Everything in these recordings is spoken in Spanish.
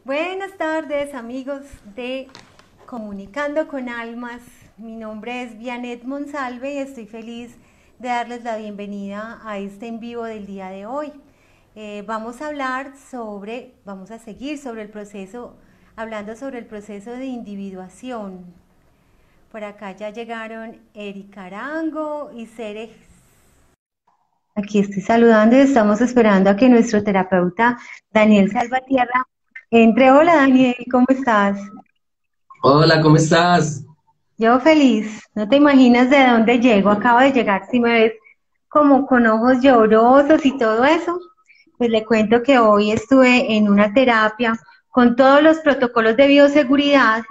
Buenas tardes, amigos de Comunicando con Almas. Mi nombre es Vianet Monsalve y estoy feliz de darles la bienvenida a este en vivo del día de hoy. Vamos a seguir sobre el proceso, hablando sobre el proceso de individuación. Por acá ya llegaron Erika Arango y Cere. Aquí estoy saludando y estamos esperando a que nuestro terapeuta Daniel Salvatierra entre. Hola Daniel, ¿cómo estás? Hola, ¿cómo estás? Yo feliz, no te imaginas de dónde llego, acabo de llegar, si me ves como con ojos llorosos y todo eso, pues le cuento que hoy estuve en una terapia con todos los protocolos de bioseguridad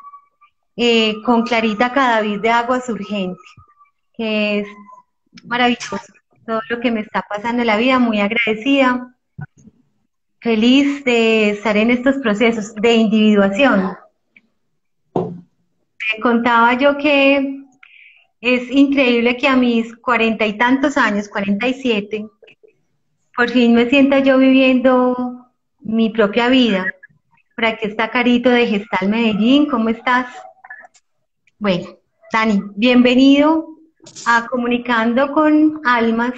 con Clarita Cadavid de Aguas Urgente, que es maravilloso todo lo que me está pasando en la vida, muy agradecida, feliz de estar en estos procesos de individuación. Te contaba yo que es increíble que a mis 40 y tantos años, 47, por fin me sienta yo viviendo mi propia vida. Por aquí está Carito de Gestal Medellín, ¿cómo estás? Bueno, Dani, bienvenido a Comunicando con Almas,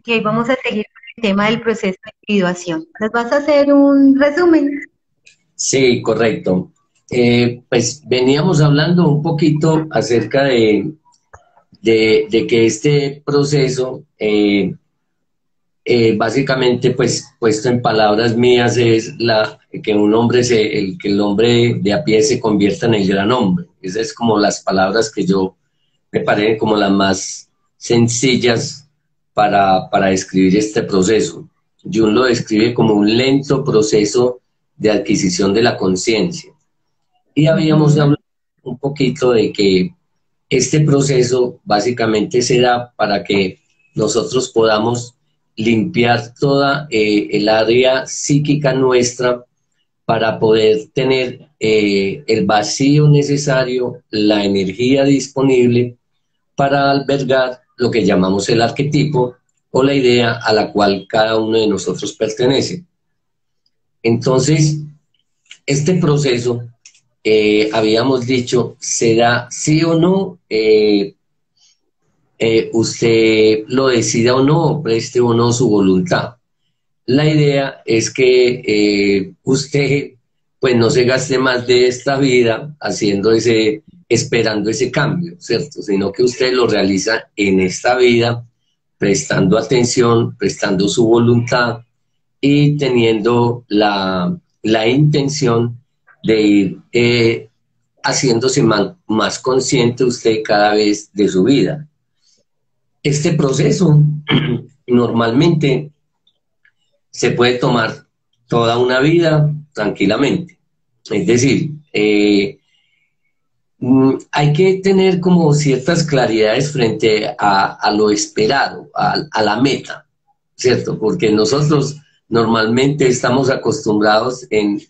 y hoy vamos a seguir con el tema del proceso de individuación. ¿Nos vas a hacer un resumen? Sí, correcto. Pues veníamos hablando un poquito acerca de que este proceso, básicamente, pues puesto en palabras mías, es que que el hombre de a pie se convierta en el gran hombre. Esas es como las palabras que yo me parecen como las más sencillas para describir este proceso. Jung lo describe como un lento proceso de adquisición de la conciencia. Y habíamos Ujú. hablado un poquito de que este proceso básicamente se da para que nosotros podamos limpiar toda el área psíquica nuestra para poder tener el vacío necesario, la energía disponible para albergar lo que llamamos el arquetipo o la idea a la cual cada uno de nosotros pertenece. Entonces, este proceso, habíamos dicho, será sí o no, usted lo decida o no, preste o no su voluntad. La idea es que usted pues no se gaste más de esta vida esperando ese cambio, ¿cierto? Sino que usted lo realiza en esta vida, prestando atención, prestando su voluntad y teniendo la intención de ir haciéndose más consciente usted cada vez de su vida. Este proceso normalmente se puede tomar toda una vida tranquilamente. Es decir, hay que tener como ciertas claridades frente a lo esperado, a la meta, ¿cierto? Porque nosotros normalmente estamos acostumbrados en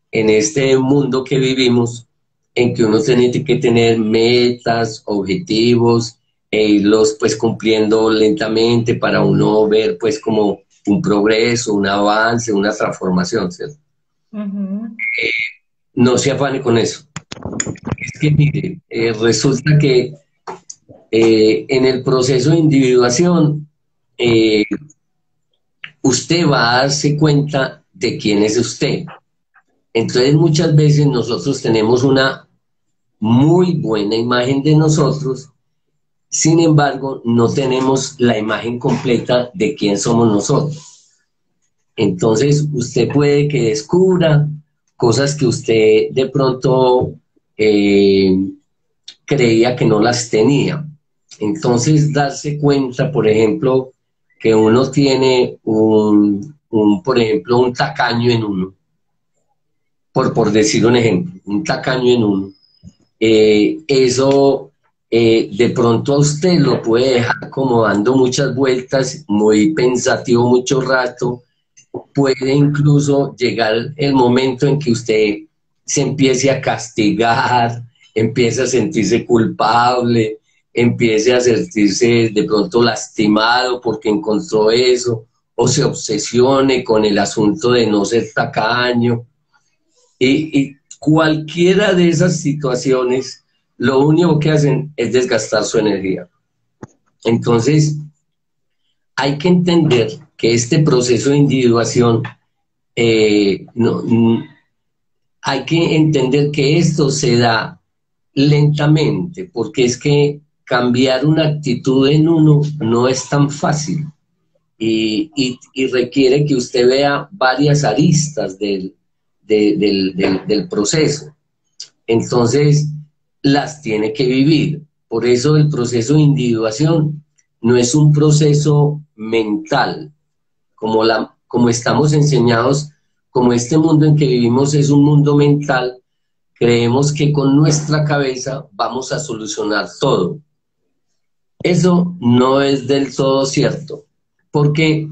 este mundo que vivimos, en que uno tiene que tener metas, objetivos, e irlos pues cumpliendo lentamente para uno ver pues como un progreso, un avance, una transformación, ¿cierto? Ujú. No se afane con eso. Es que mire, resulta que en el proceso de individuación, eh, usted va a darse cuenta de quién es usted. Entonces muchas veces nosotros tenemos una muy buena imagen de nosotros, sin embargo no tenemos la imagen completa de quién somos nosotros. Entonces usted puede que descubra cosas que usted de pronto eh, creía que no las tenía. Entonces, darse cuenta, por ejemplo, que uno tiene por ejemplo, un tacaño en uno, por decir un ejemplo, un tacaño en uno, eso de pronto a usted lo puede dejar como dando muchas vueltas, muy pensativo mucho rato, puede incluso llegar el momento en que usted se empiece a castigar, empiece a sentirse culpable, empiece a sentirse de pronto lastimado porque encontró eso, o se obsesione con el asunto de no ser tacaño. Y cualquiera de esas situaciones, lo único que hacen es desgastar su energía. Entonces, hay que entender que este proceso de individuación, hay que entender que esto se da lentamente, porque es que cambiar una actitud en uno no es tan fácil y requiere que usted vea varias aristas del proceso. Entonces, las tiene que vivir. Por eso el proceso de individuación no es un proceso mental, como estamos enseñados, como este mundo en que vivimos es un mundo mental, creemos que con nuestra cabeza vamos a solucionar todo. Eso no es del todo cierto, porque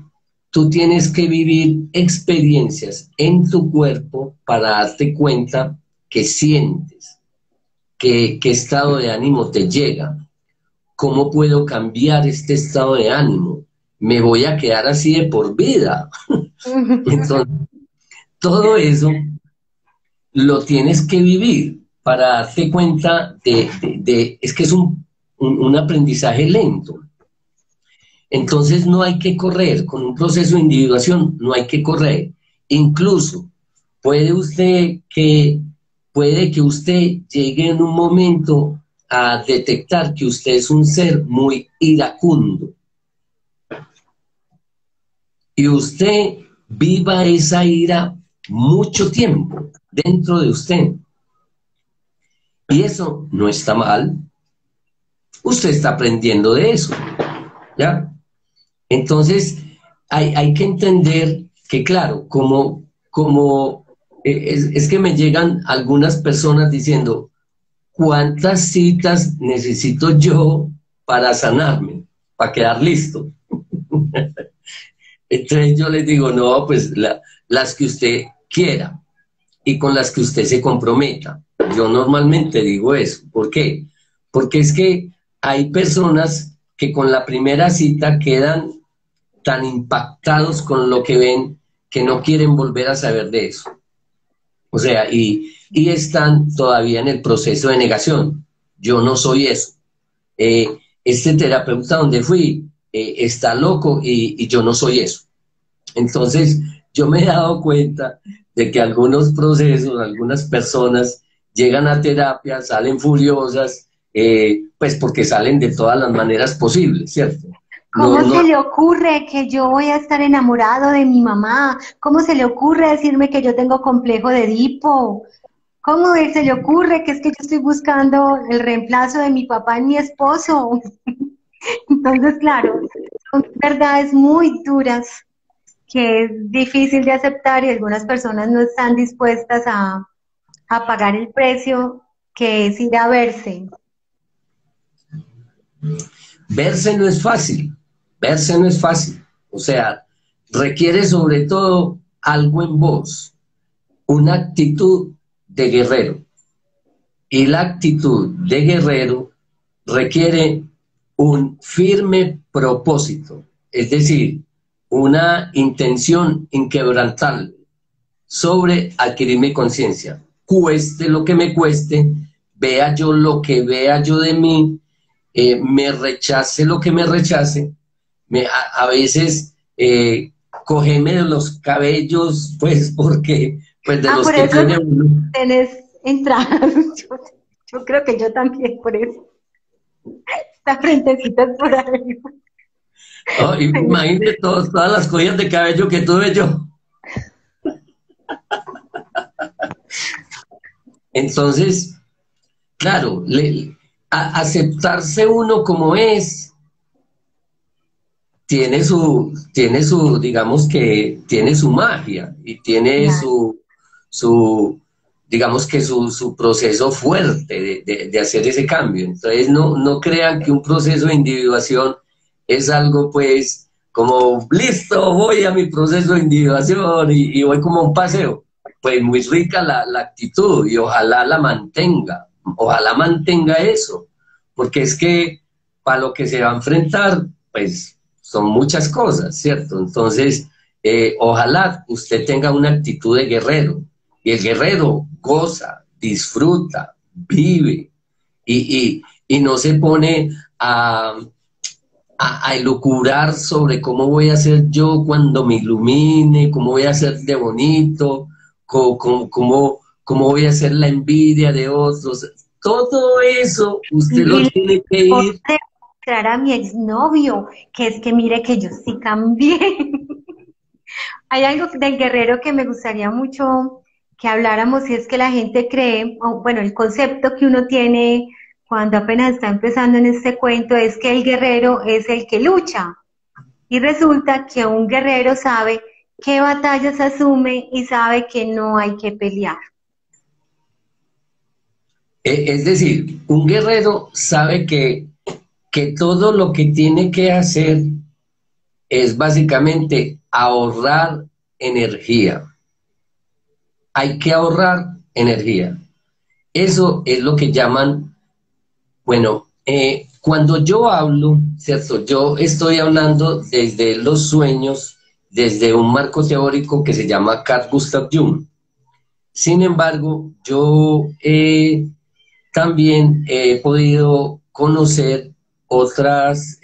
tú tienes que vivir experiencias en tu cuerpo para darte cuenta qué sientes, qué estado de ánimo te llega, cómo puedo cambiar este estado de ánimo, me voy a quedar así de por vida. Entonces, todo eso lo tienes que vivir para darte cuenta es que es un aprendizaje lento. Entonces no hay que correr, con un proceso de individuación no hay que correr. Incluso puede que usted llegue en un momento a detectar que usted es un ser muy iracundo. Y usted viva esa ira mucho tiempo dentro de usted. Y eso no está mal. Usted está aprendiendo de eso, ¿ya? Entonces, hay que entender que, claro, es que me llegan algunas personas diciendo, ¿cuántas citas necesito yo para sanarme, para quedar listo? Entonces yo les digo, no, pues las que usted quiera y con las que usted se comprometa. Yo normalmente digo eso. ¿Por qué? Porque es que hay personas que con la primera cita quedan tan impactados con lo que ven que no quieren volver a saber de eso. O sea, y están todavía en el proceso de negación. Yo no soy eso. Este terapeuta donde fui está loco y yo no soy eso. Entonces, yo me he dado cuenta de que algunos procesos, algunas personas llegan a terapia, salen furiosas, pues porque salen de todas las maneras posibles, ¿cierto? ¿Cómo se le ocurre que yo voy a estar enamorado de mi mamá? ¿Cómo se le ocurre decirme que yo tengo complejo de Edipo? ¿Cómo se le ocurre que es que yo estoy buscando el reemplazo de mi papá en mi esposo? Entonces, claro, son verdades muy duras que es difícil de aceptar y algunas personas no están dispuestas a pagar el precio que es ir a verse. Verse no es fácil, verse no es fácil. O sea, requiere sobre todo algo en vos, una actitud de guerrero. Y la actitud de guerrero requiere un firme propósito, es decir, una intención inquebrantable sobre adquirir mi conciencia. Cueste lo que me cueste, vea yo lo que vea yo de mí, me rechace lo que me rechace, a veces cógeme de los cabellos, pues porque pues de los por que eso tiene uno. Tenés entradas, yo creo que yo también, por eso. Esta frentecita es por ahí. Oh, imagínate todas las collas de cabello que tuve yo. Entonces, claro, aceptarse uno como es, tiene su, digamos que tiene su magia y tiene digamos que su proceso fuerte de hacer ese cambio. Entonces, no crean que un proceso de individuación es algo pues como, listo, voy a mi proceso de individuación y voy como a un paseo. Pues muy rica la actitud y ojalá mantenga eso, porque es que para lo que se va a enfrentar, pues son muchas cosas, ¿cierto? Entonces, ojalá usted tenga una actitud de guerrero Y el guerrero goza, disfruta, vive y no se pone a elucubrar sobre cómo voy a ser yo cuando me ilumine, cómo voy a ser de bonito, cómo voy a hacer la envidia de otros. Todo eso usted lo Y tiene que ir. mostrar a mi exnovio, que es que mire que yo sí cambié. Hay algo del guerrero que me gustaría mucho que habláramos y es que la gente cree, o bueno, el concepto que uno tiene cuando apenas está empezando en este cuento es que el guerrero es el que lucha. Y resulta que un guerrero sabe qué batallas asume y sabe que no hay que pelear. Es decir, un guerrero sabe que todo lo que tiene que hacer es básicamente ahorrar energía. Hay que ahorrar energía. Eso es lo que llaman, bueno, cuando yo hablo, ¿cierto? Yo estoy hablando desde los sueños, desde un marco teórico que se llama Carl Gustav Jung. Sin embargo, yo también he podido conocer otros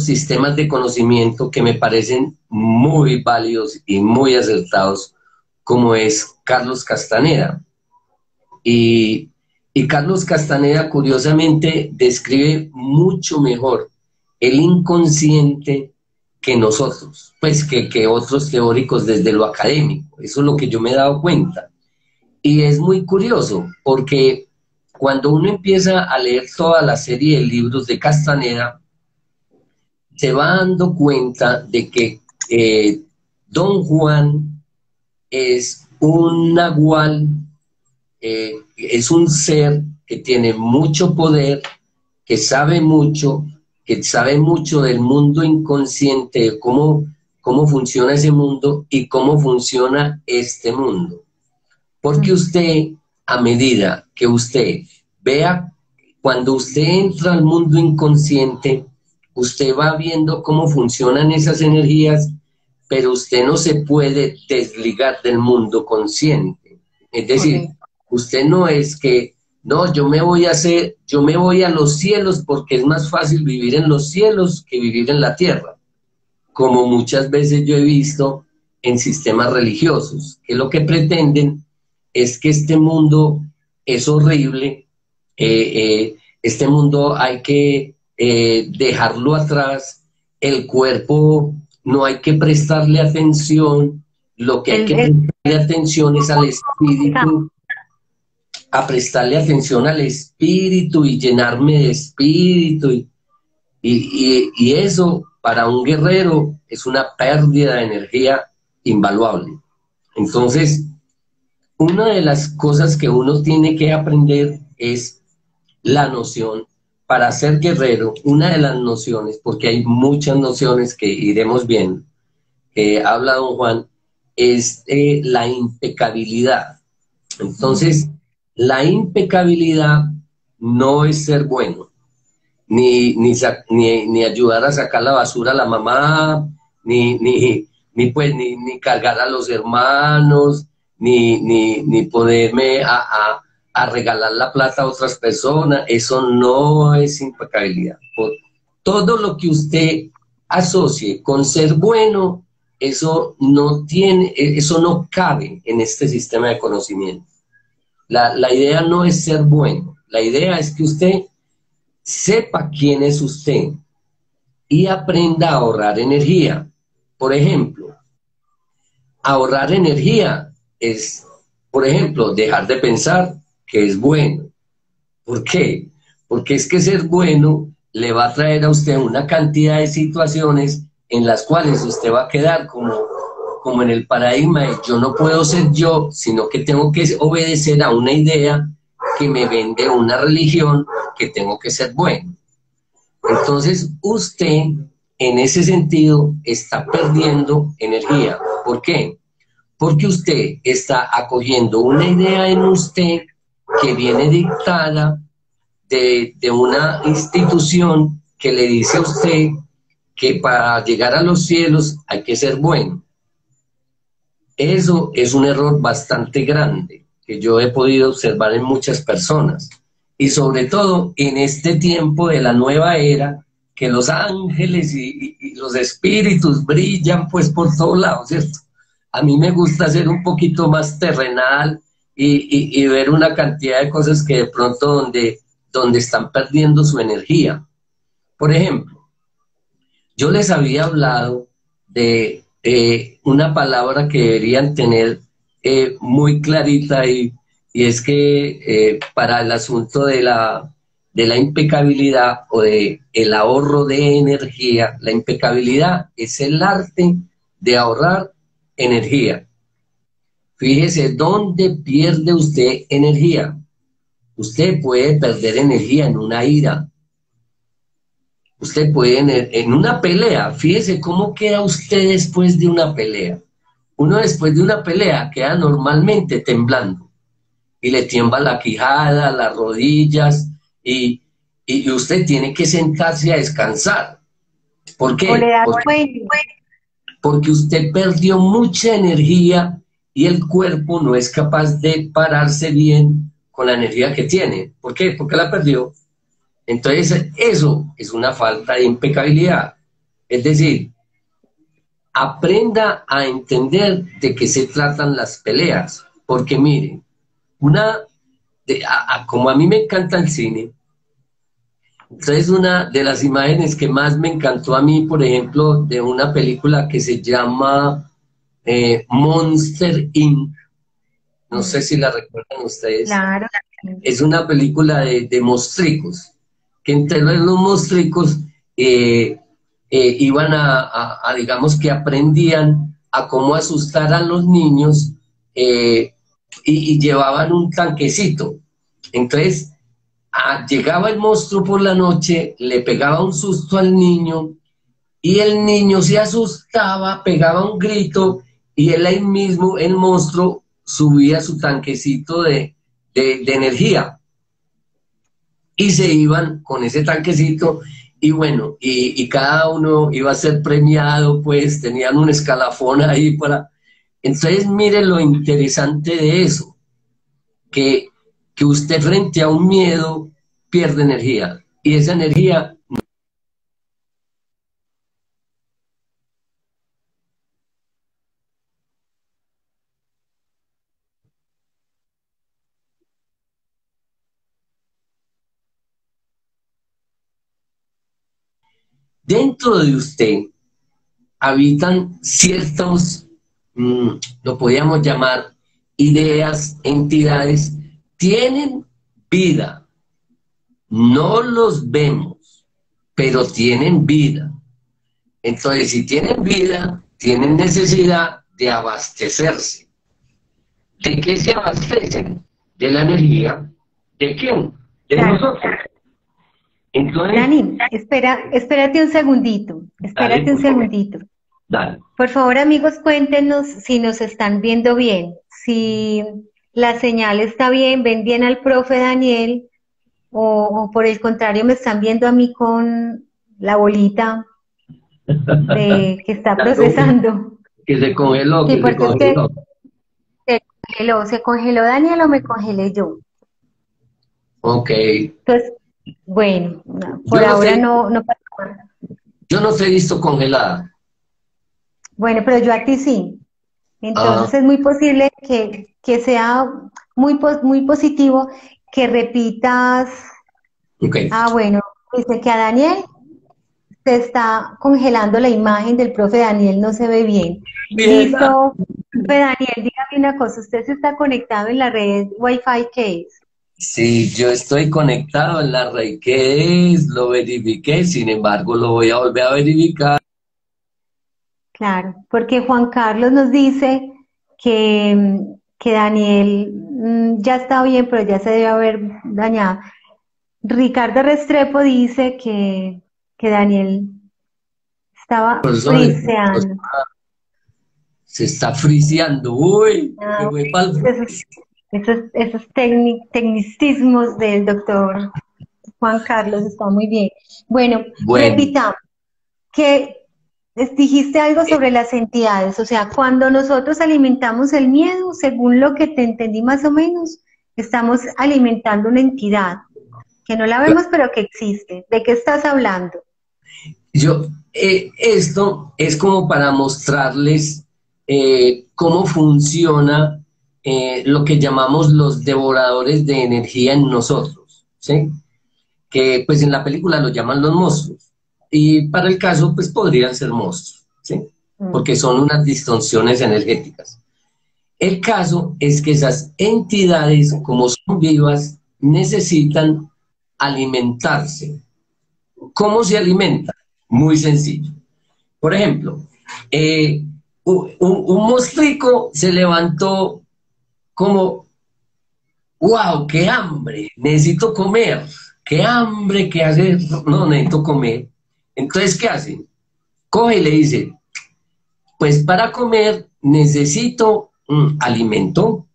sistemas de conocimiento que me parecen muy válidos y muy acertados, como es Carlos Castaneda. Y, y Carlos Castaneda, curiosamente, describe mucho mejor el inconsciente que nosotros, pues que otros teóricos desde lo académico. Eso es lo que yo me he dado cuenta. Y es muy curioso, porque cuando uno empieza a leer toda la serie de libros de Castaneda, se va dando cuenta de que Don Juan es un nahual, es un ser que tiene mucho poder, que sabe mucho del mundo inconsciente, de cómo funciona ese mundo y cómo funciona este mundo. Porque usted, a medida que usted vea, cuando usted entra al mundo inconsciente, usted va viendo cómo funcionan esas energías, pero usted no se puede desligar del mundo consciente. Es decir, usted no es que, no, yo me voy a los cielos porque es más fácil vivir en los cielos que vivir en la tierra, como muchas veces yo he visto en sistemas religiosos, que lo que pretenden es que este mundo es horrible, este mundo hay que dejarlo atrás, el cuerpo no hay que prestarle atención, lo que hay que prestarle atención es al espíritu, a prestarle atención al espíritu y llenarme de espíritu, y eso para un guerrero es una pérdida de energía invaluable. Entonces, una de las cosas que uno tiene que aprender es la noción, para ser guerrero, una de las nociones, porque hay muchas nociones que iremos viendo, que habla don Juan, es la impecabilidad. Entonces, la impecabilidad no es ser bueno, ni ayudar a sacar la basura a la mamá, ni cargar a los hermanos, ni ponerme a regalar la plata a otras personas. Eso no es impecabilidad. Por todo lo que usted asocie con ser bueno, eso no cabe en este sistema de conocimiento. La idea no es ser bueno, la idea es que usted sepa quién es usted y aprenda a ahorrar energía. Por ejemplo, ahorrar energía es, por ejemplo, dejar de pensar que es bueno. ¿Por qué? Porque es que ser bueno le va a traer a usted una cantidad de situaciones en las cuales usted va a quedar como en el paradigma de yo no puedo ser yo, sino que tengo que obedecer a una idea que me vende una religión, que tengo que ser bueno. Entonces usted en ese sentido está perdiendo energía. ¿Por qué? Porque usted está acogiendo una idea en usted que viene dictada de una institución que le dice a usted que para llegar a los cielos hay que ser bueno. Eso es un error bastante grande que yo he podido observar en muchas personas. Y sobre todo en este tiempo de la nueva era, que los ángeles y los espíritus brillan pues por todos lados, ¿cierto? A mí me gusta ser un poquito más terrenal y ver una cantidad de cosas que de pronto donde están perdiendo su energía. Por ejemplo, yo les había hablado de una palabra que deberían tener muy clarita y es que para el asunto de la impecabilidad o de el ahorro de energía, la impecabilidad es el arte de ahorrar energía. Fíjese dónde pierde usted energía. Usted puede perder energía en una ira. Usted puede en una pelea. Fíjese cómo queda usted después de una pelea. Uno después de una pelea queda normalmente temblando y le tiembla la quijada, las rodillas y usted tiene que sentarse a descansar. ¿Por O le qué? da Porque, sueño. porque usted perdió mucha energía y el cuerpo no es capaz de pararse bien con la energía que tiene. ¿Por qué? Porque la perdió. Entonces, eso es una falta de impecabilidad. Es decir, aprenda a entender de qué se tratan las peleas. Porque miren, como a mí me encanta el cine, entonces una de las imágenes que más me encantó a mí, por ejemplo, de una película que se llama Monster Inc. No sé si la recuerdan ustedes. Claro. Es una película de mostricos, que entre los mostricos iban digamos que aprendían a cómo asustar a los niños y llevaban un tanquecito. Entonces, llegaba el monstruo por la noche, le pegaba un susto al niño y el niño se asustaba, pegaba un grito y él ahí mismo, el monstruo, subía su tanquecito de energía y se iban con ese tanquecito y bueno, y cada uno iba a ser premiado, pues tenían un escalafón ahí para... Entonces mire lo interesante de eso, que, que usted frente a un miedo pierde energía y esa energía... Dentro de usted habitan ciertos, lo podríamos llamar, ideas, entidades, tienen vida, no los vemos, pero tienen vida. Entonces, si tienen vida, tienen necesidad de abastecerse. ¿De qué se abastecen? De la energía. ¿De quién? De Claro. nosotros. Entonces, Dani, espérate un segundito, espérate dale, un segundito. dale. Por favor, amigos, cuéntenos si nos están viendo bien, si la señal está bien, ven bien al profe Daniel, o por el contrario me están viendo a mí con la bolita de que está procesando. Que se congeló, Sí, que se porque es que congeló. se congeló Daniel o me congelé yo. Ok. Entonces, bueno, no, Yo por no ahora sé, no pasa nada. yo no te he visto congelada. Bueno, pero yo a ti sí. Ah, Entonces es muy posible que sea muy positivo que repitas. ok. Bueno, dice que a Daniel se está congelando la imagen del profe Daniel, no se ve bien. ¿Verdad? Listo, profe Daniel, dígame una cosa, ¿usted se está conectado en la red Wi-Fi qué es? Sí, yo estoy conectado en la red. ¿Qué es? Lo verifiqué, sin embargo, lo voy a volver a verificar. Claro, porque Juan Carlos nos dice que Daniel ya está bien, pero ya se debe haber dañado. Ricardo Restrepo dice que Daniel estaba Profesor, friseando. se está friseando. Uy, Ah, se ok. fue para el... Esos tecnicismos del doctor Juan Carlos está muy bien. Bueno, Bueno, repitamos que Dijiste algo sobre las entidades, o sea, cuando nosotros alimentamos el miedo, según lo que te entendí más o menos, estamos alimentando una entidad que no la vemos pero que existe. ¿De qué estás hablando? Esto es como para mostrarles cómo funciona lo que llamamos los devoradores de energía en nosotros, ¿sí? Que pues en la película lo llaman los monstruos. Y para el caso, pues podrían ser monstruos, ¿sí? Porque son unas distorsiones energéticas. El caso es que esas entidades, como son vivas, necesitan alimentarse. ¿Cómo se alimentan? Muy sencillo. Por ejemplo, un mostrico se levantó como, wow, qué hambre, necesito comer, qué hambre, qué hacer, no, necesito comer. Entonces, ¿qué hace? Coge y le dice, pues para comer necesito alimento.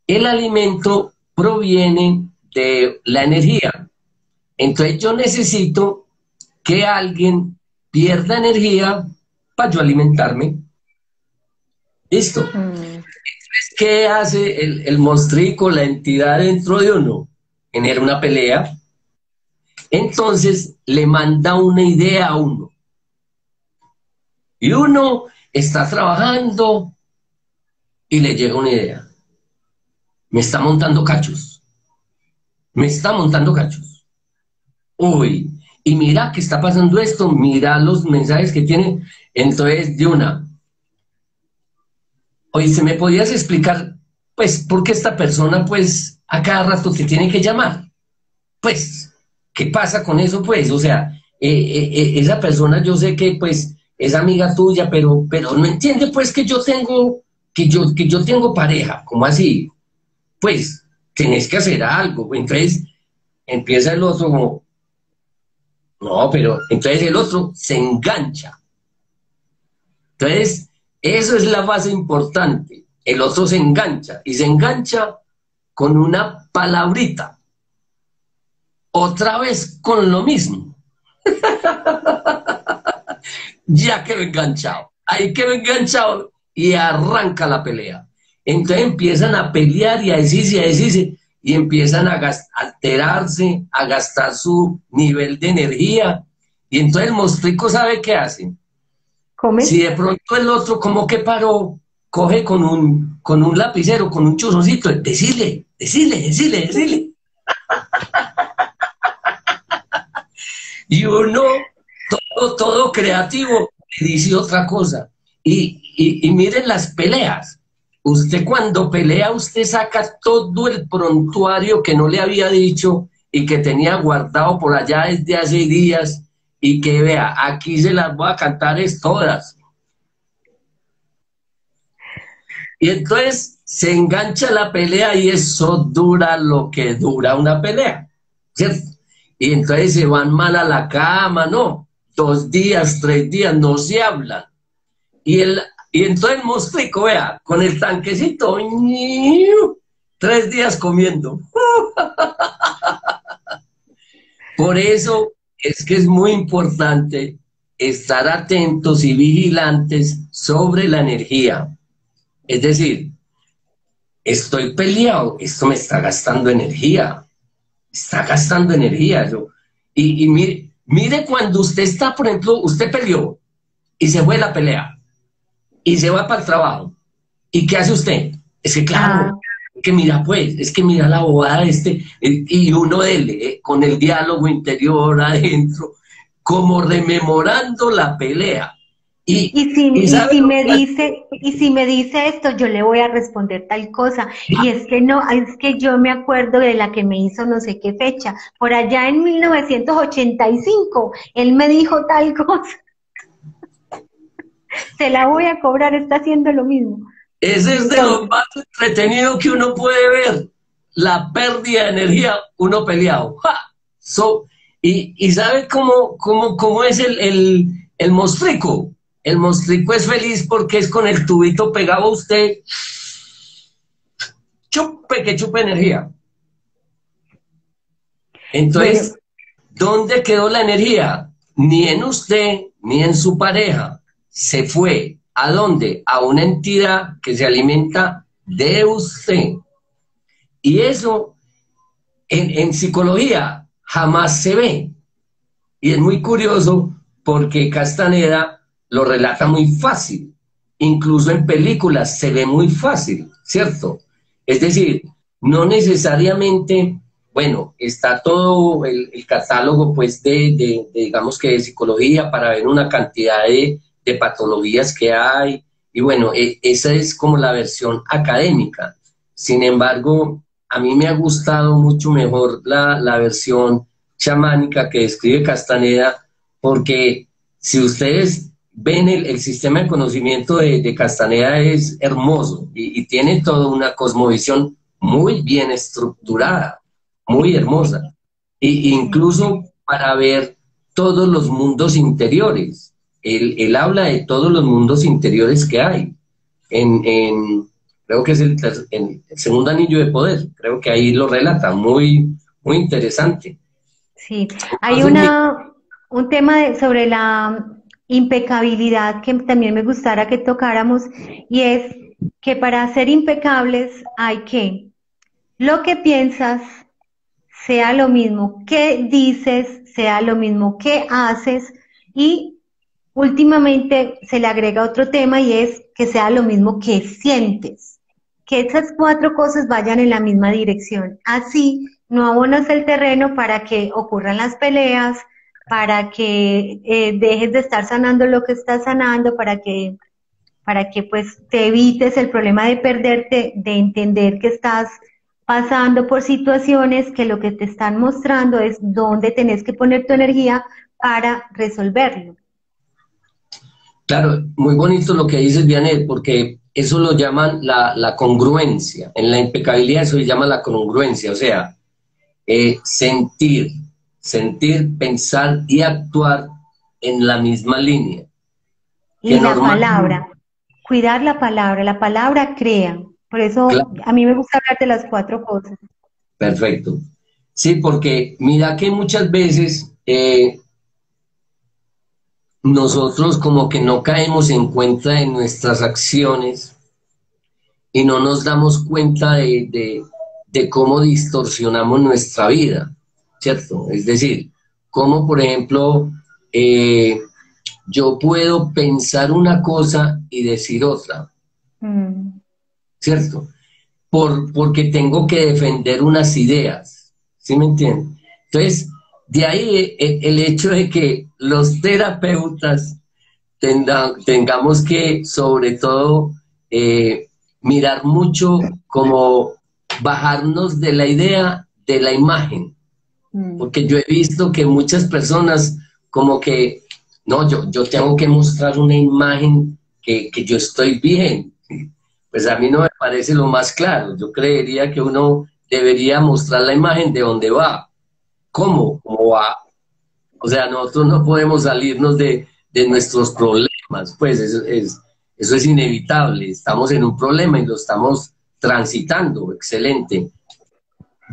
El alimento proviene de la energía. Entonces yo necesito que alguien pierda energía para yo alimentarme. Listo. ¿Qué hace el monstruico, la entidad dentro de uno? Genera una pelea. Entonces le manda una idea a uno. Y uno está trabajando y le llega una idea. Me está montando cachos. Me está montando cachos. Uy, y mira que está pasando esto, mira los mensajes que tiene. Entonces, de una. Oye, ¿se me podías explicar, pues, por qué esta persona, pues, a cada rato te tiene que llamar? Pues, ¿qué pasa con eso, pues? O sea, esa persona yo sé que, pues, es amiga tuya, pero no entiende, pues, que yo tengo, que yo tengo pareja. ¿Cómo así? Pues, tenés que hacer algo. Entonces, empieza el otro como, no, pero entonces el otro se engancha. Entonces, eso es la base importante. El otro se engancha y se engancha con una palabrita. Otra vez con lo mismo. Ya quedó enganchado. Ahí quedó enganchado y arranca la pelea. Entonces empiezan a pelear y a decirse, y empiezan a alterarse, a gastar su nivel de energía. Y entonces el monstruico sabe qué hace. ¿Come? Si de pronto el otro como que paró, coge con un lapicero, con un chuzocito, decirle. Y uno, todo creativo, le dice otra cosa. Y miren las peleas. Usted cuando pelea, usted saca todo el prontuario que no le había dicho y que tenía guardado por allá desde hace días y que vea, aquí se las voy a cantar es todas. Y entonces se engancha la pelea y eso dura lo que dura una pelea, ¿cierto? Y entonces se van mal a la cama, ¿no? 2 días, 3 días, no se hablan. Y entonces el monstruico, vea, con el tanquecito, 3 días comiendo. Por eso es que es muy importante estar atentos y vigilantes sobre la energía. Es decir, estoy peleado, esto me está gastando energía. Está gastando energía. Y mire cuando usted está, por ejemplo, usted peleó y se fue a la pelea y se va para el trabajo. ¿Y qué hace usted? Es que claro, que mira pues, es que mira la bobada y uno con el diálogo interior adentro, como rememorando la pelea. Y si me dice esto, yo le voy a responder tal cosa. Y es que no, es que yo me acuerdo de la que me hizo no sé qué fecha. Por allá en 1985, él me dijo tal cosa. Se la voy a cobrar, está haciendo lo mismo. Ese es de lo más entretenido que uno puede ver. La pérdida de energía, uno peleado. Y ¿sabe cómo es el monstruico? El monstruico es feliz porque es con el tubito pegado a usted. Que chupe energía. Entonces, ¿dónde quedó la energía? Ni en usted, ni en su pareja. se fue. ¿A dónde? A una entidad que se alimenta de usted. Y eso en psicología jamás se ve. Y es muy curioso porque Castaneda lo relata muy fácil. Incluso en películas se ve muy fácil, ¿cierto? Es decir, no necesariamente, bueno, está todo el catálogo pues digamos que de psicología para ver una cantidad de patologías que hay, y bueno, esa es como la versión académica. Sin embargo, a mí me ha gustado mucho mejor la versión chamánica que describe Castaneda, porque si ustedes ven el sistema de conocimiento de Castaneda es hermoso y tiene toda una cosmovisión muy bien estructurada, muy hermosa, incluso para ver todos los mundos interiores. Él habla de todos los mundos interiores que hay. Creo que es el segundo anillo de poder, creo que ahí lo relata, muy, muy interesante. Sí, hay un tema sobre la impecabilidad que también me gustara que tocáramos, y es que para ser impecables hay que lo que piensas sea lo mismo que dices, sea lo mismo que haces, y últimamente se le agrega otro tema y es que sea lo mismo que sientes, que esas cuatro cosas vayan en la misma dirección. Así no abonas el terreno para que ocurran las peleas, para que dejes de estar sanando lo que estás sanando, para que pues te evites el problema de perderte, de entender que estás pasando por situaciones que lo que te están mostrando es dónde tenés que poner tu energía para resolverlo. Claro, muy bonito lo que dices, Vianet, porque eso lo llaman la congruencia. En la impecabilidad eso se llama la congruencia, o sea, sentir, pensar y actuar en la misma línea. Y la palabra, cuidar la palabra crea. Por eso Claro. a mí me gusta hablar de las cuatro cosas. Perfecto. Sí, porque mira que muchas veces nosotros como que no caemos en cuenta de nuestras acciones y no nos damos cuenta de cómo distorsionamos nuestra vida, ¿cierto? Es decir, cómo, por ejemplo, yo puedo pensar una cosa y decir otra, ¿cierto? Porque tengo que defender unas ideas, ¿sí me entienden? Entonces, de ahí el hecho de que los terapeutas tengamos que, sobre todo, mirar mucho como bajarnos de la idea de la imagen, porque yo he visto que muchas personas como que, no, yo tengo que mostrar una imagen que yo estoy bien. Pues a mí no me parece lo más claro. Yo creería que uno debería mostrar la imagen de dónde va, cómo va. O sea, nosotros no podemos salirnos de nuestros problemas, pues eso es inevitable. Estamos en un problema y lo estamos transitando, excelente.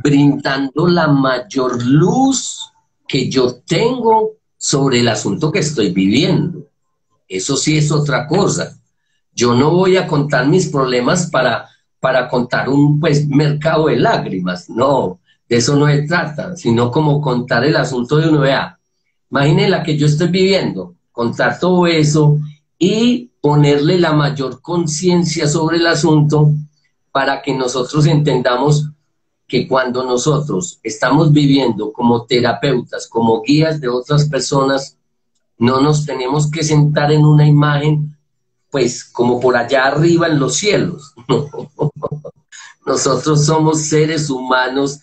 Brindando la mayor luz que yo tengo sobre el asunto que estoy viviendo. Eso sí es otra cosa. Yo no voy a contar mis problemas para contar un pues, mercado de lágrimas, no, de eso no se trata, sino como contar el asunto de uno, vea, imagine la que yo estoy viviendo, contar todo eso y ponerle la mayor conciencia sobre el asunto para que nosotros entendamos que cuando nosotros estamos viviendo como terapeutas, como guías de otras personas, no nos tenemos que sentar en una imagen pues como por allá arriba en los cielos. Nosotros somos seres humanos.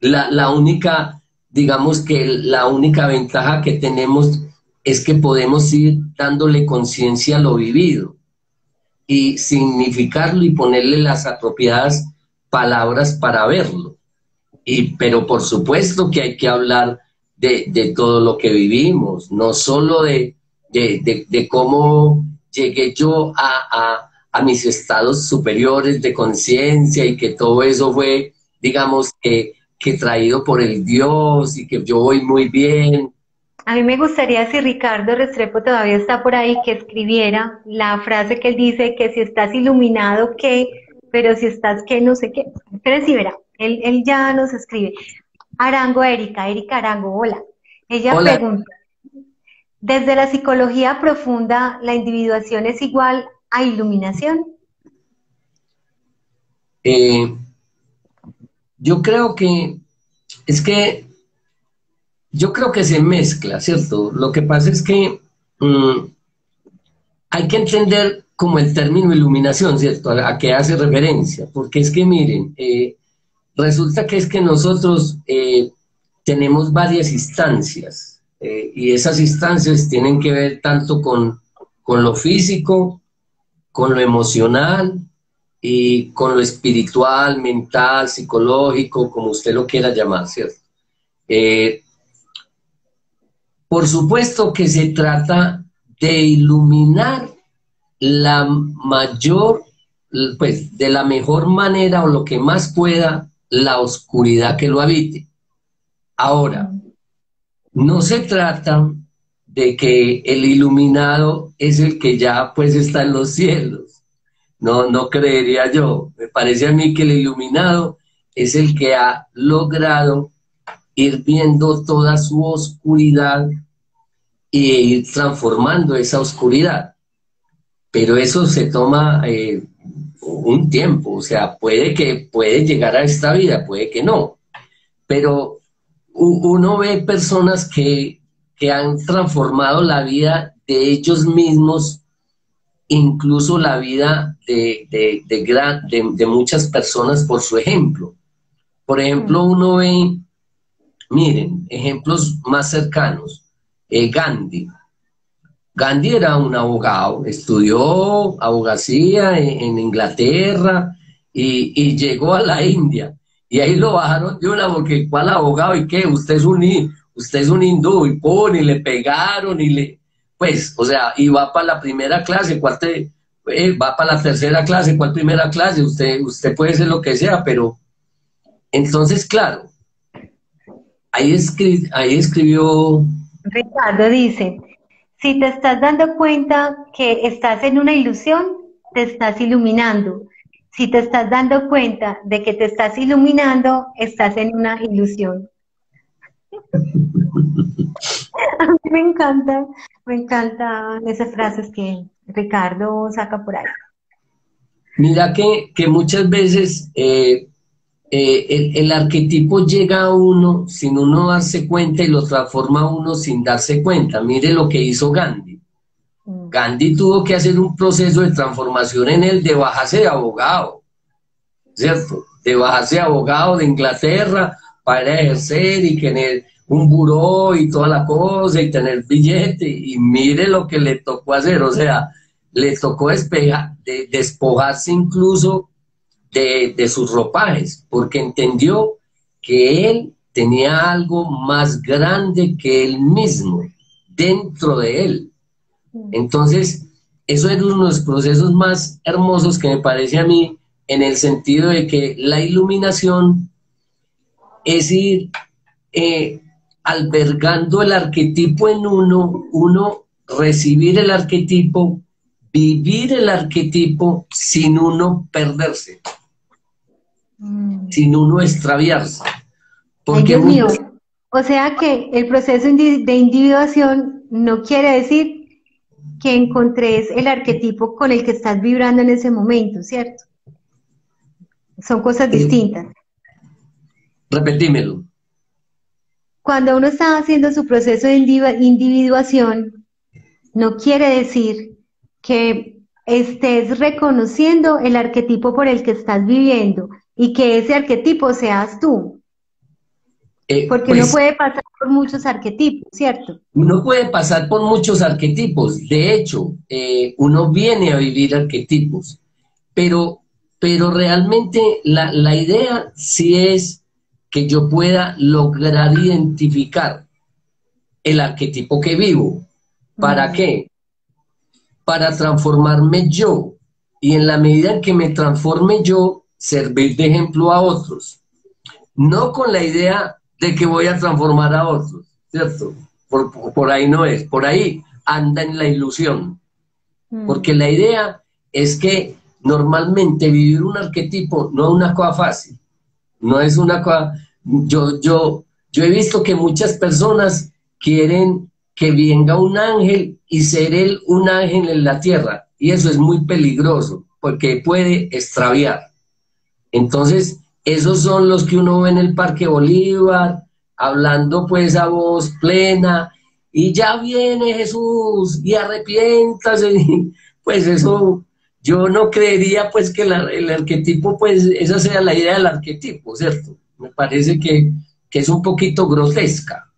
La única, digamos que la única ventaja que tenemos es que podemos ir dándole conciencia a lo vivido y significarlo y ponerle las apropiadas palabras para verlo. Pero por supuesto que hay que hablar de todo lo que vivimos, no solo de cómo llegué yo a mis estados superiores de conciencia y que todo eso fue, digamos, que traído por el Dios y que yo voy muy bien. A mí me gustaría, si Ricardo Restrepo todavía está por ahí, que escribiera la frase que él dice, que si estás iluminado, ¿qué? Pero si estás, ¿qué? No sé qué. Pero sí, verá, él ya nos escribe. Arango, Erika Arango, hola. Ella Hola, pregunta, desde la psicología profunda, ¿la individuación es igual a iluminación? eh, yo creo que, es que, yo creo que se mezcla, ¿cierto? Lo que pasa es que mm, hay que entender como el término iluminación, ¿cierto? A qué hace referencia, porque es que miren, resulta que es que nosotros tenemos varias instancias y esas instancias tienen que ver tanto con lo físico, con lo emocional y con lo espiritual, mental, psicológico, como usted lo quiera llamar, ¿cierto? Eh, por supuesto que se trata de iluminar la mayor, pues de la mejor manera o lo que más pueda la oscuridad que lo habite. Ahora, no se trata de que el iluminado es el que ya pues está en los cielos. No, no creería yo. Me parece a mí que el iluminado es el que ha logrado ir viendo toda su oscuridad e ir transformando esa oscuridad. Pero eso se toma un tiempo, o sea, puede llegar a esta vida, puede que no, pero uno ve personas que han transformado la vida de ellos mismos, incluso la vida de muchas personas por su ejemplo. Por ejemplo, uno ve, miren, ejemplos más cercanos, Gandhi. Gandhi era un abogado, estudió abogacía en Inglaterra y llegó a la India. Y ahí lo bajaron de una, porque ¿cuál abogado? ¿Y qué? Usted es un hindú, y pon, y le pegaron, y le... Pues, o sea, y va para la primera clase, va para la tercera clase, ¿cuál primera clase? Usted puede ser lo que sea, pero... Entonces, claro, ahí escribió... Ricardo dice, si te estás dando cuenta que estás en una ilusión, te estás iluminando. Si te estás dando cuenta de que te estás iluminando, estás en una ilusión. A mí me encantan esas frases que Ricardo saca por ahí. Mira que muchas veces el arquetipo llega a uno sin uno darse cuenta y lo transforma a uno sin darse cuenta. Mire lo que hizo Gandhi. Gandhi tuvo que hacer un proceso de transformación en él de bajarse de abogado, ¿cierto? De bajarse de abogado de Inglaterra para ejercer y tener un buró y toda la cosa y tener billete. Y mire lo que le tocó hacer, o sea, le tocó despojarse incluso de sus ropajes, porque entendió que él tenía algo más grande que él mismo dentro de él. Entonces, eso es uno de los procesos más hermosos que me parece a mí, en el sentido de que la iluminación es ir albergando el arquetipo en uno recibir el arquetipo, vivir el arquetipo sin uno perderse, sin uno extraviarse. Porque Ay, Dios mío. O sea que el proceso de individuación no quiere decir que encontres el arquetipo con el que estás vibrando en ese momento, ¿cierto? Son cosas distintas. Repetímelo. Cuando uno está haciendo su proceso de individuación, no quiere decir que estés reconociendo el arquetipo por el que estás viviendo y que ese arquetipo seas tú. Porque Pues, uno puede pasar por muchos arquetipos, ¿cierto? uno puede pasar por muchos arquetipos. De hecho, uno viene a vivir arquetipos, pero realmente la idea sí es que yo pueda lograr identificar el arquetipo que vivo. ¿Para qué? Para transformarme yo. Y en la medida en que me transforme yo, servir de ejemplo a otros. No con la idea de que voy a transformar a otros, ¿cierto? por ahí no es, por ahí anda en la ilusión. Porque la idea es que normalmente vivir un arquetipo no es una cosa fácil, no es una cosa... Yo he visto que muchas personas quieren que venga un ángel y ser él un ángel en la tierra, y eso es muy peligroso, porque puede extraviar. Entonces, esos son los que uno ve en el Parque Bolívar, hablando pues a voz plena, y ya viene Jesús, y arrepiéntase. Pues eso, yo no creería pues que el arquetipo, pues esa sea la idea del arquetipo, ¿cierto? Me parece que es un poquito grotesca.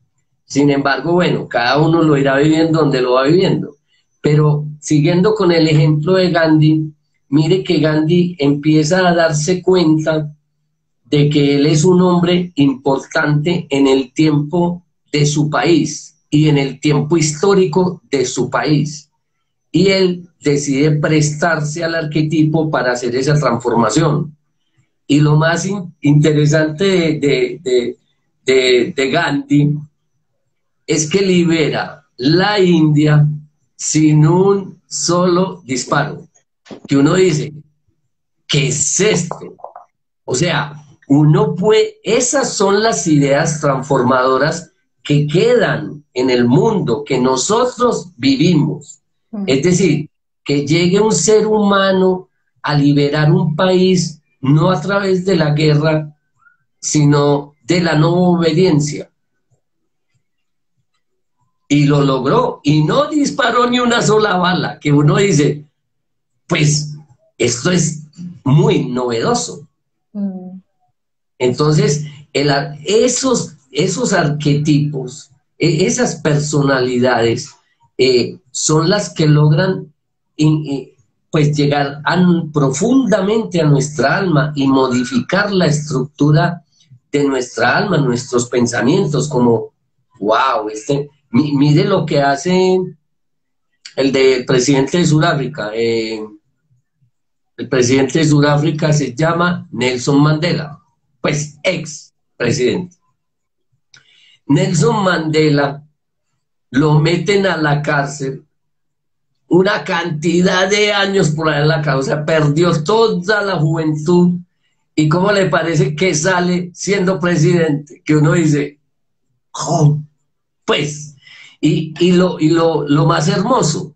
Sin embargo, bueno, cada uno lo irá viviendo donde lo va viviendo. Pero siguiendo con el ejemplo de Gandhi, mire que Gandhi empieza a darse cuenta de que él es un hombre importante en el tiempo de su país y en el tiempo histórico de su país. Y él decide prestarse al arquetipo para hacer esa transformación. Y lo más interesante de Gandhi es que libera la India sin un solo disparo. Que uno dice, ¿qué es esto? O sea, uno puede, esas son las ideas transformadoras que quedan en el mundo que nosotros vivimos. Es decir, que llegue un ser humano a liberar un país no a través de la guerra, sino de la no obediencia. Y lo logró, y no disparó ni una sola bala, que uno dice, pues esto es muy novedoso. Entonces, esos arquetipos, esas personalidades, son las que logran pues llegar profundamente a nuestra alma y modificar la estructura de nuestra alma, nuestros pensamientos, como, wow, mire lo que hace el presidente de Sudáfrica. El presidente de Sudáfrica se llama Nelson Mandela, pues ex presidente. Nelson Mandela lo meten a la cárcel una cantidad de años por ahí en la cárcel, o sea, perdió toda la juventud. ¿Y cómo le parece que sale siendo presidente? Que uno dice, oh, pues, y lo más hermoso,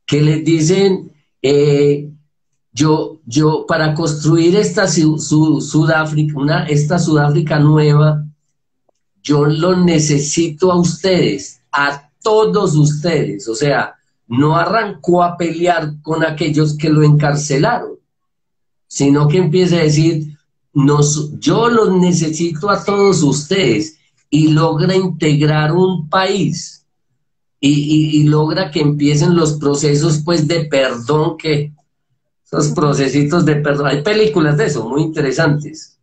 que les dicen, yo para construir esta Sudáfrica, esta Sudáfrica nueva, yo lo necesito a ustedes, a todos ustedes. O sea, no arrancó a pelear con aquellos que lo encarcelaron, sino que empieza a decir, yo los necesito a todos ustedes, y logra integrar un país, y logra que empiecen los procesos pues de perdón, que esos procesitos de perdón, hay películas de eso muy interesantes.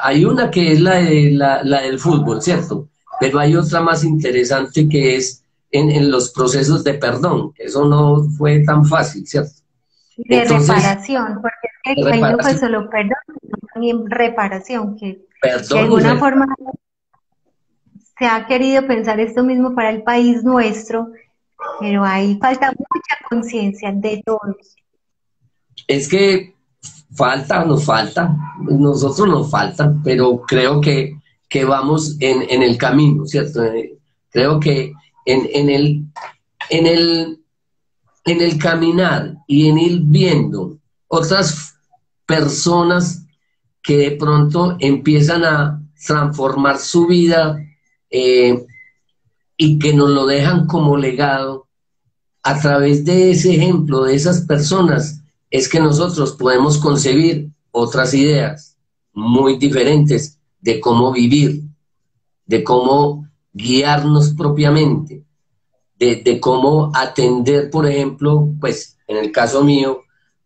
Hay una que es la del fútbol, ¿cierto? Pero hay otra más interesante que es en los procesos de perdón. Eso no fue tan fácil, ¿cierto? De reparación, porque es que ahí no fue solo perdón, sino también reparación, que de alguna forma se ha querido pensar esto mismo para el país nuestro, pero ahí falta mucha conciencia de todos. Es que nosotros nos falta, pero creo que vamos en el camino, ¿cierto? Creo que en el caminar y en ir viendo otras personas que de pronto empiezan a transformar su vida, y que nos lo dejan como legado, a través de ese ejemplo, de esas personas, es que nosotros podemos concebir otras ideas muy diferentes de cómo vivir, de cómo guiarnos propiamente, de cómo atender, por ejemplo, pues en el caso mío,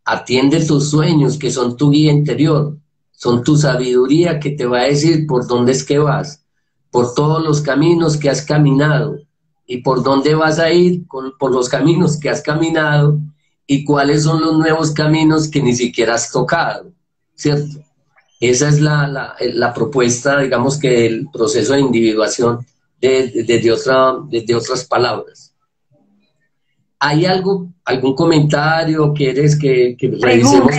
atiende tus sueños, que son tu guía interior, son tu sabiduría que te va a decir por dónde es que vas, por todos los caminos que has caminado, y por dónde vas a ir por los caminos que has caminado, y cuáles son los nuevos caminos que ni siquiera has tocado, ¿cierto? Esa es la propuesta, digamos, que del proceso de individuación desde otras palabras. ¿Hay algún comentario? ¿Quieres que revisemos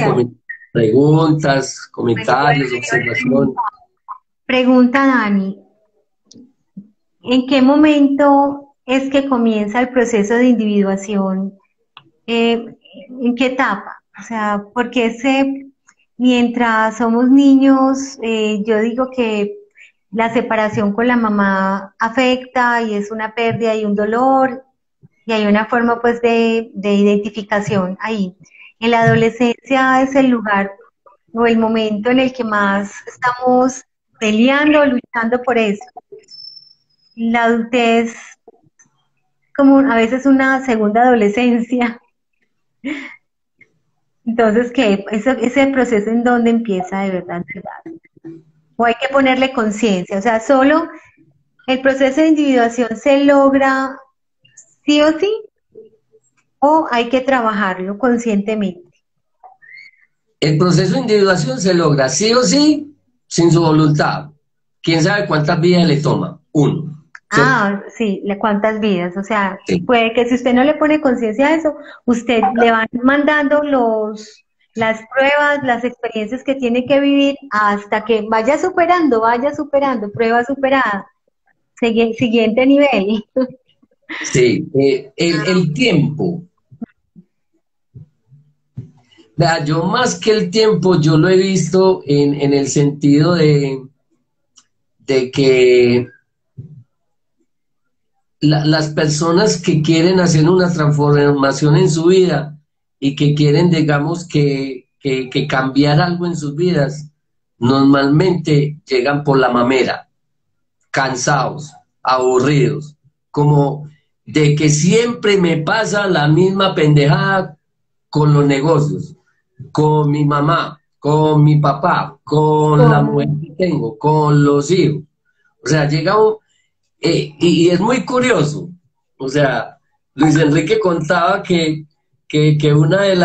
preguntas, comentarios, observaciones? Pregunta Dani, ¿en qué momento es que comienza el proceso de individuación? ¿En qué etapa? O sea, porque mientras somos niños, yo digo que la separación con la mamá afecta y es una pérdida y un dolor y hay una forma pues de identificación ahí. En la adolescencia es el lugar o el momento en el que más estamos peleando, luchando por eso. La adultez, como a veces una segunda adolescencia. Entonces, ¿qué? Ese proceso en dónde empieza de verdad, verdad. O hay que ponerle conciencia. O sea, solo el proceso de individuación se logra sí o sí, o hay que trabajarlo conscientemente. El proceso de individuación se logra sí o sí, sin su voluntad. ¿Quién sabe cuántas vidas le toma? Uno. ¿Cierto? Sí, cuántas vidas. O sea, Sí. puede que si usted no le pone conciencia a eso, usted le van mandando las pruebas, las experiencias que tiene que vivir hasta que vaya superando, prueba superada, siguiente nivel. Sí, el tiempo. Vea, yo más que el tiempo, yo lo he visto en el sentido de que las personas que quieren hacer una transformación en su vida y que quieren, digamos, que cambiar algo en sus vidas, normalmente llegan por la mamera, cansados, aburridos, como de que siempre me pasa la misma pendejada con los negocios, con mi mamá, con mi papá, con la mujer que tengo, con los hijos. O sea, llega un, y es muy curioso. O sea, Luis Enrique contaba que una de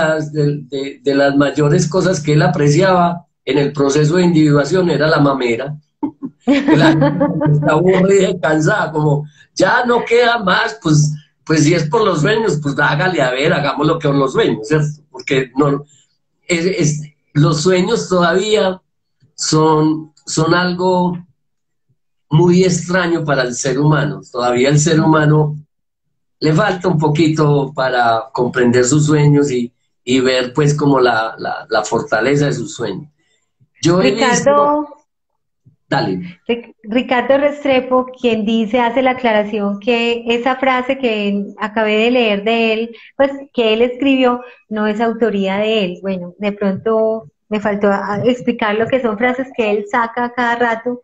las mayores cosas que él apreciaba en el proceso de individuación era la mamera. Que la gente está aburrida y cansada, como ya no queda más, pues si es por los sueños, pues hágale a ver, hagamos lo que son los sueños, ¿cierto? Porque no, los sueños todavía son algo muy extraño para el ser humano. Todavía el ser humano le falta un poquito para comprender sus sueños y ver pues como la fortaleza de sus sueños. Yo he visto... Dale. Ricardo Restrepo, quien hace la aclaración que esa frase que acabé de leer de él, pues que él escribió, no es autoría de él. Bueno, de pronto me faltó explicar lo que son frases que él saca cada rato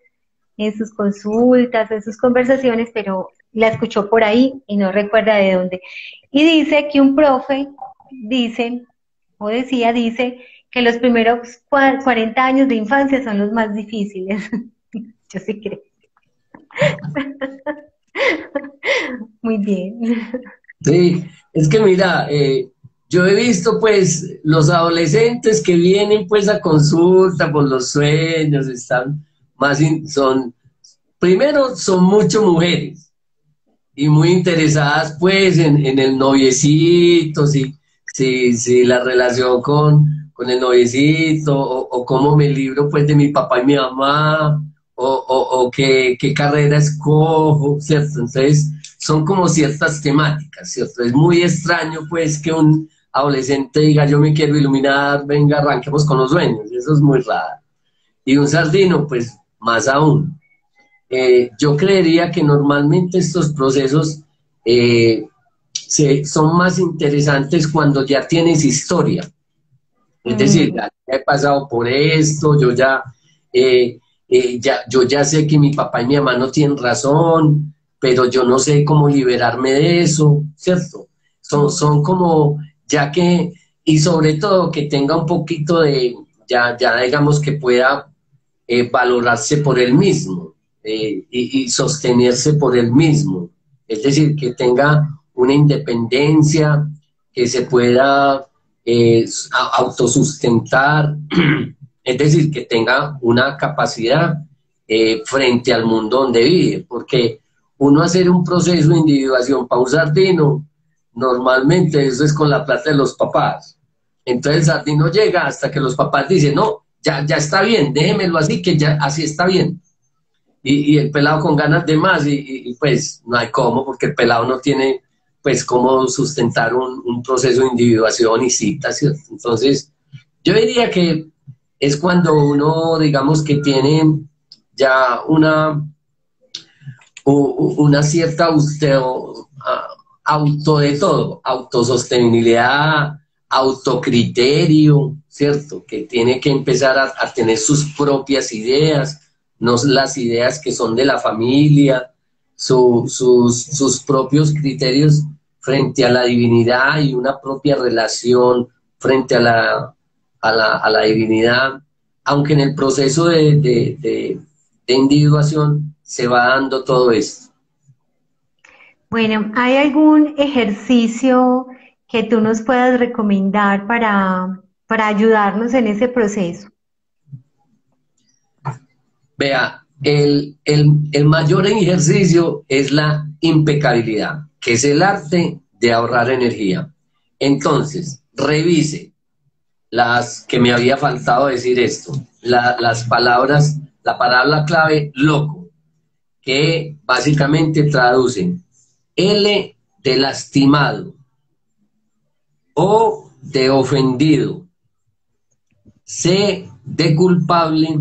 en sus consultas, en sus conversaciones, pero la escuchó por ahí y no recuerda de dónde. Y dice que un profe dice que los primeros 40 años de infancia son los más difíciles. Yo sí creo. Muy bien. Sí, es que mira, yo he visto pues los adolescentes que vienen pues a consulta por los sueños, están primero son mucho mujeres y muy interesadas pues en el noviecito, si la relación con el noviecito o cómo me libro pues de mi papá y mi mamá o qué carrera escojo, ¿cierto? Entonces son como ciertas temáticas, ¿cierto? Es muy extraño pues que un adolescente diga yo me quiero iluminar, venga, arranquemos con los sueños, eso es muy raro. Y un sardino pues más aún. Yo creería que normalmente estos procesos son más interesantes cuando ya tienes historia. Es decir, ya he pasado por esto, yo ya sé que mi papá y mi mamá no tienen razón, pero yo no sé cómo liberarme de eso, ¿cierto? Son como, y sobre todo que tenga un poquito ya digamos que pueda valorarse por él mismo y sostenerse por él mismo. Es decir, que tenga una independencia, que se pueda autosustentar, es decir, que tenga una capacidad frente al mundo donde vive, porque uno hacer un proceso de individuación para un sardino, normalmente eso es con la plata de los papás. Entonces el sardino llega hasta que los papás dicen, no, ya está bien, déjemelo así, que ya así está bien. Y el pelado con ganas de más, y pues no hay cómo, porque el pelado no tiene pues cómo sustentar un proceso de individuación y citas, ¿cierto? Entonces, yo diría que es cuando uno, digamos, que tiene ya una cierta auto de todo, autosostenibilidad, autocriterio, ¿cierto? Que tiene que empezar a tener sus propias ideas, no las ideas que son de la familia, sus propios criterios frente a la divinidad y una propia relación frente a la divinidad, aunque en el proceso de individuación se va dando todo esto. Bueno, ¿hay algún ejercicio que tú nos puedas recomendar para ayudarnos en ese proceso? Vea, el mayor ejercicio es la impecabilidad, que es el arte de ahorrar energía. Entonces, revise las que me había faltado decir esto, las palabras, la palabra clave loco, que básicamente traducen L de lastimado, O de ofendido, C de culpable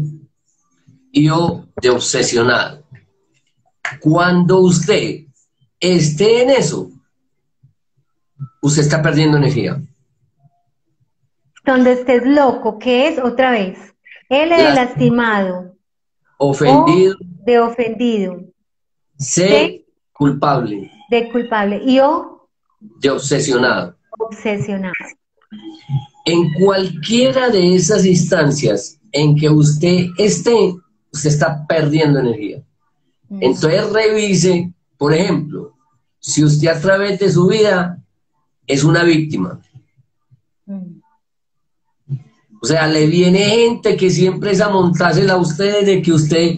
y O de obsesionado. Cuando usted esté en eso, usted está perdiendo energía. Donde estés loco, ¿qué es? Otra vez. L de lastimado. Ofendido. O de ofendido. C, culpable. De culpable. Y O de obsesionado. Obsesionado. En cualquiera de esas instancias en que usted esté, usted está perdiendo energía. Entonces revise, por ejemplo, si usted a través de su vida es una víctima. O sea, le viene gente que siempre es a montársela a usted de que usted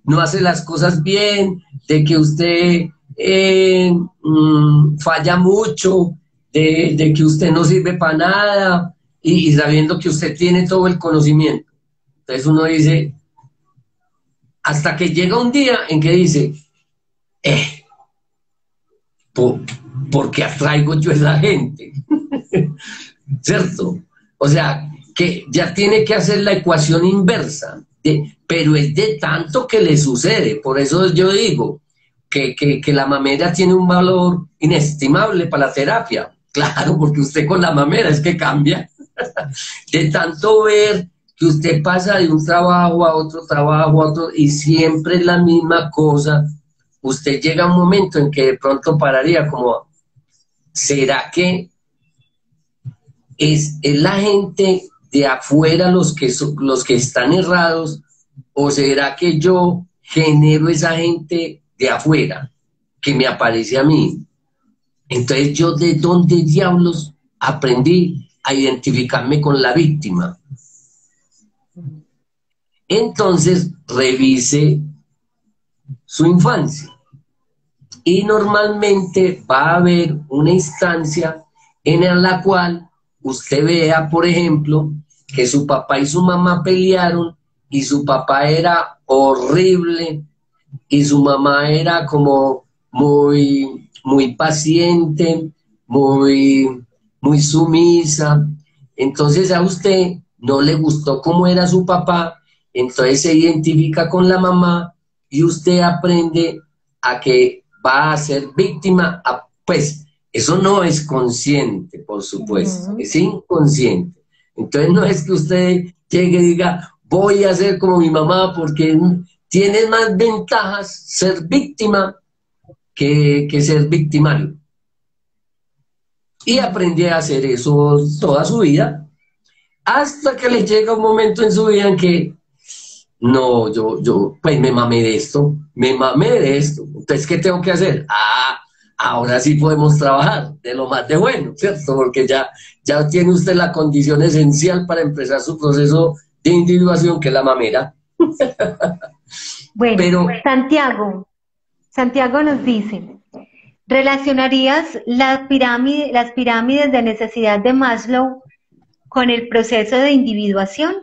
no hace las cosas bien, de que usted falla mucho, de que usted no sirve para nada, y sabiendo que usted tiene todo el conocimiento. Entonces uno dice, hasta que llega un día en que dice, ¿por qué atraigo yo a esa gente? ¿Cierto? O sea, que ya tiene que hacer la ecuación inversa, pero es de tanto que le sucede. Por eso yo digo que la mamera tiene un valor inestimable para la terapia. Claro, porque usted con la mamera es que cambia. De tanto ver que usted pasa de un trabajo a otro, y siempre es la misma cosa, usted llega a un momento en que de pronto pararía como, ¿será que es la gente de afuera los que están errados, o será que yo genero esa gente de afuera que me aparece a mí? Entonces yo, ¿de dónde diablos aprendí a identificarme con la víctima? Entonces revise su infancia y normalmente va a haber una instancia en la cual usted vea, por ejemplo, que su papá y su mamá pelearon y su papá era horrible y su mamá era como muy, muy paciente, muy sumisa. Entonces a usted no le gustó cómo era su papá, entonces se identifica con la mamá y usted aprende a que va a ser víctima, pues eso no es consciente, por supuesto, es inconsciente. Entonces no es que usted llegue y diga, voy a ser como mi mamá, porque tiene más ventajas ser víctima que ser victimario. Y aprende a hacer eso toda su vida, hasta que le llega un momento en su vida en que, no, yo pues me mamé de esto. Entonces, ¿qué tengo que hacer? ahora sí podemos trabajar de lo más de bueno, ¿cierto? Porque ya tiene usted la condición esencial para empezar su proceso de individuación, que es la mamera. Bueno, Pero Santiago nos dice, ¿relacionarías las pirámides de necesidad de Maslow con el proceso de individuación?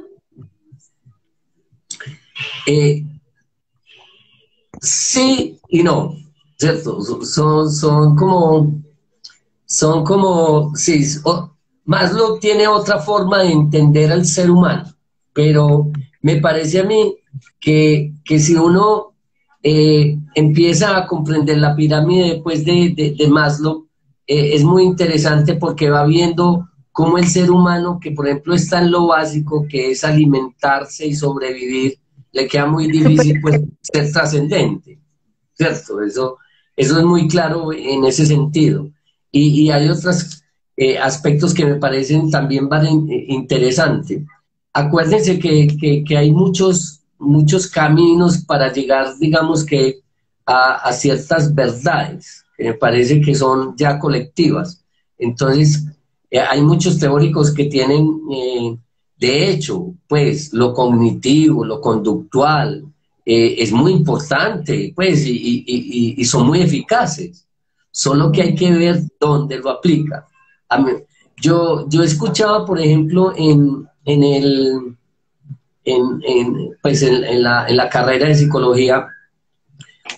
eh, sí y no, ¿cierto? Son como, sí, Maslow tiene otra forma de entender al ser humano, pero me parece a mí que si uno empieza a comprender la pirámide después de Maslow, es muy interesante porque va viendo cómo el ser humano, que por ejemplo está en lo básico, que es alimentarse y sobrevivir, le queda muy Súper. difícil pues ser trascendente, ¿cierto? Eso es muy claro en ese sentido. Y hay otros aspectos que me parecen también interesantes. Acuérdense que hay muchos caminos para llegar, digamos que, a ciertas verdades, que me parece que son ya colectivas. Entonces, hay muchos teóricos que tienen, de hecho, pues lo cognitivo, lo conductual, es muy importante, pues, y son muy eficaces. Solo que hay que ver dónde lo aplica. Yo escuchaba, por ejemplo, en la carrera de psicología,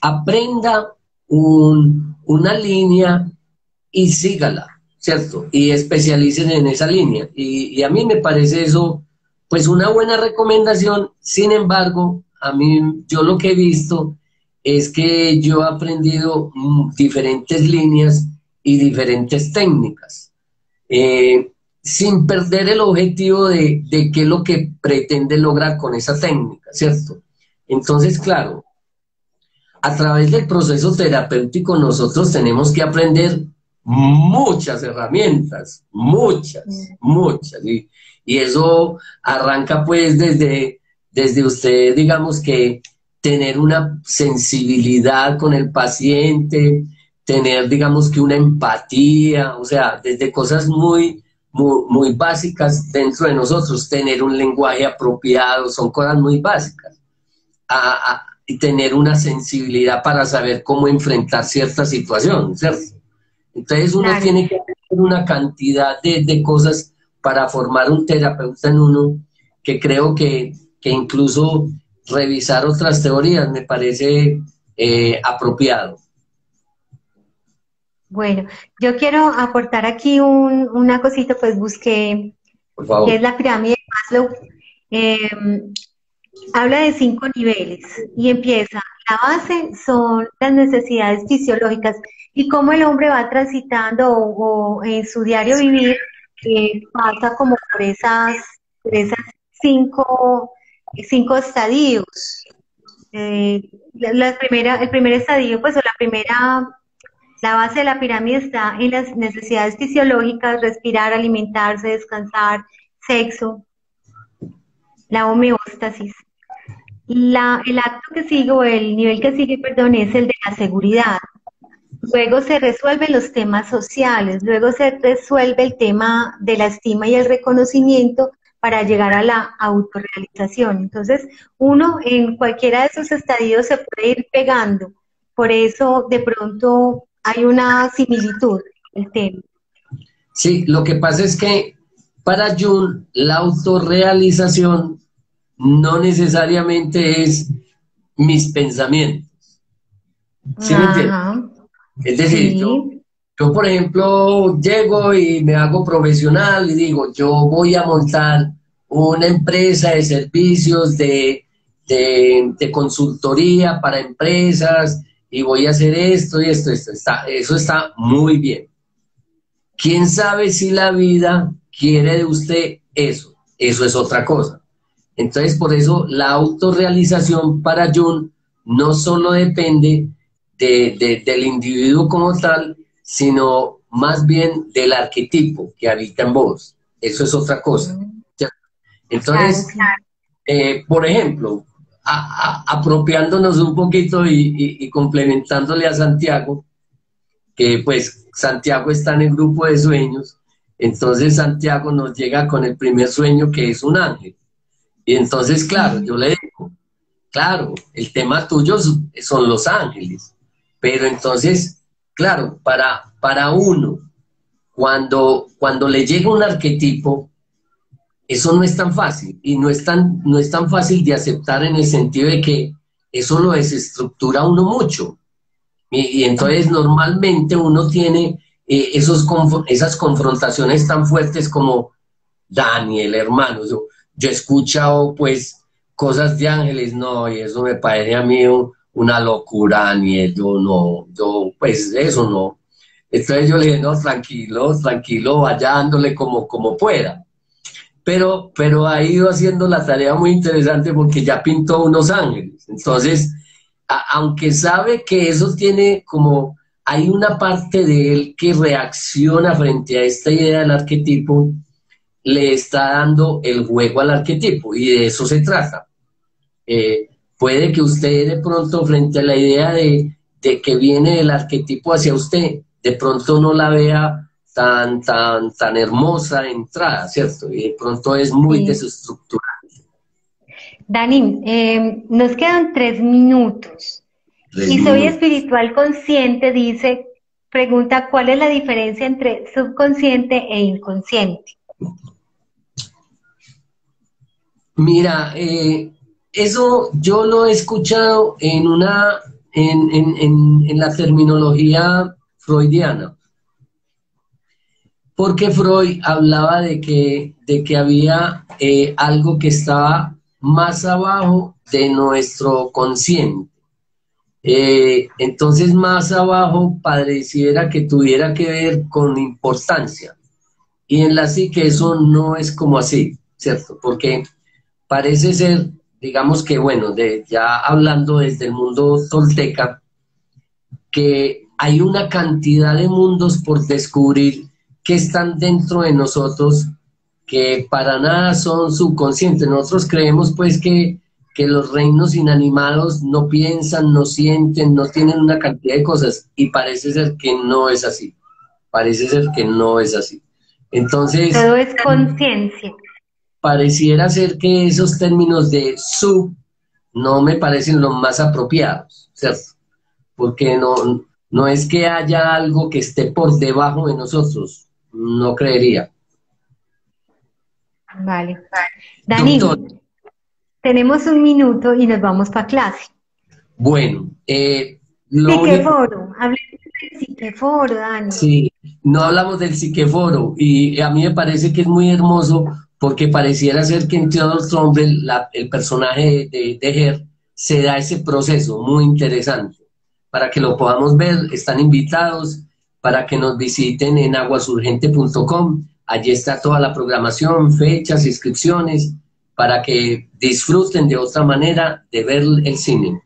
aprenda una línea y sígala, ¿cierto? Y especialicen en esa línea. Y a mí me parece eso, pues, una buena recomendación. Sin embargo, a mí, yo lo que he visto es que yo he aprendido diferentes líneas y diferentes técnicas, sin perder el objetivo de qué es lo que pretende lograr con esa técnica, ¿cierto? Entonces, claro, a través del proceso terapéutico nosotros tenemos que aprender muchas herramientas, muchas. Y eso arranca pues desde usted, digamos que tener una sensibilidad con el paciente, tener, digamos que una empatía, o sea, desde cosas muy básicas dentro de nosotros, tener un lenguaje apropiado, son cosas muy básicas. Y tener una sensibilidad para saber cómo enfrentar ciertas situaciones, ¿cierto? Entonces uno Claro. tiene que hacer una cantidad de cosas para formar un terapeuta en uno, que creo que incluso revisar otras teorías me parece apropiado. Bueno, yo quiero aportar aquí una cosita, pues busqué, Por que es favor. la pirámide de Maslow. Eh, Habla de 5 niveles y empieza, la base son las necesidades fisiológicas y cómo el hombre va transitando o en su diario vivir, pasa como por esas cinco estadios. El primer estadio, pues, o la base de la pirámide está en las necesidades fisiológicas: respirar, alimentarse, descansar, sexo, la homeostasis. El acto que sigue, o el nivel que sigue, perdón, es el de la seguridad. Luego se resuelven los temas sociales, luego se resuelve el tema de la estima y el reconocimiento para llegar a la autorrealización. Entonces, uno en cualquiera de esos estadios se puede ir pegando. Por eso, de pronto, hay una similitud en el tema. Sí, lo que pasa es que para Jung la autorrealización no necesariamente es mis pensamientos. ¿Sí me entiendes? Ajá, Es decir, sí. yo, por ejemplo, llego y me hago profesional y digo, yo voy a montar una empresa de servicios de consultoría para empresas y voy a hacer esto y esto. Eso está muy bien. ¿Quién sabe si la vida quiere de usted eso? Eso es otra cosa. Entonces, por eso la autorrealización para Jung no solo depende del individuo como tal, sino más bien del arquetipo que habita en vos. Eso es otra cosa. ¿Cierto? Claro, Entonces, sí. por ejemplo, apropiándonos un poquito y complementándole a Santiago, que pues Santiago está en el grupo de sueños, entonces Santiago nos llega con el primer sueño que es un ángel. Y entonces, claro, yo le digo, claro, el tema tuyo son los ángeles, pero entonces, claro, para uno, cuando le llega un arquetipo, eso no es tan fácil, y no es tan fácil de aceptar en el sentido de que eso lo desestructura a uno mucho. Y entonces normalmente uno tiene esas confrontaciones tan fuertes como, Daniel, hermano, yo he escuchado pues cosas de ángeles, no, y eso me parece a mí una locura, Daniel, yo pues eso no. Entonces yo le dije, no, tranquilo, tranquilo, vaya dándole como pueda. Pero ha ido haciendo la tarea muy interesante porque ya pintó unos ángeles. Entonces, aunque sabe que eso tiene como, hay una parte de él que reacciona frente a esta idea del arquetipo, le está dando el juego al arquetipo y de eso se trata. Puede que usted de pronto frente a la idea de que viene el arquetipo hacia usted, de pronto no la vea tan hermosa de entrada, ¿cierto? Y de pronto es muy Sí. desestructurada. Dani, nos quedan 3 minutos. Y soy espiritual consciente, dice, pregunta, ¿cuál es la diferencia entre subconsciente e inconsciente? Mira, eso yo lo he escuchado en la terminología freudiana, porque Freud hablaba de que había algo que estaba más abajo de nuestro consciente. Entonces más abajo pareciera que tuviera que ver con importancia. Y en la psique eso no es como así, ¿cierto? Porque parece ser, digamos que bueno, ya hablando desde el mundo tolteca, que hay una cantidad de mundos por descubrir que están dentro de nosotros que para nada son subconscientes. Nosotros creemos pues que los reinos inanimados no piensan, no sienten, no tienen una cantidad de cosas y parece ser que no es así. Parece ser que no es así. Entonces, todo es conciencia. Pareciera ser que esos términos de sub no me parecen los más apropiados, ¿cierto? Porque no es que haya algo que esté por debajo de nosotros, no creería. Vale. Dani, Doctor, tenemos 1 minuto y nos vamos para clase. bueno, lo único, Psiqueforo, hablemos del Psiqueforo, Dani. sí, no hablamos del psiqueforo y a mí me parece que es muy hermoso porque pareciera ser que en Theodor Tromble el personaje de Her se da ese proceso muy interesante. Para que lo podamos ver, están invitados para que nos visiten en aguasurgente.com. Allí está toda la programación, fechas, inscripciones, para que disfruten de otra manera de ver el cine.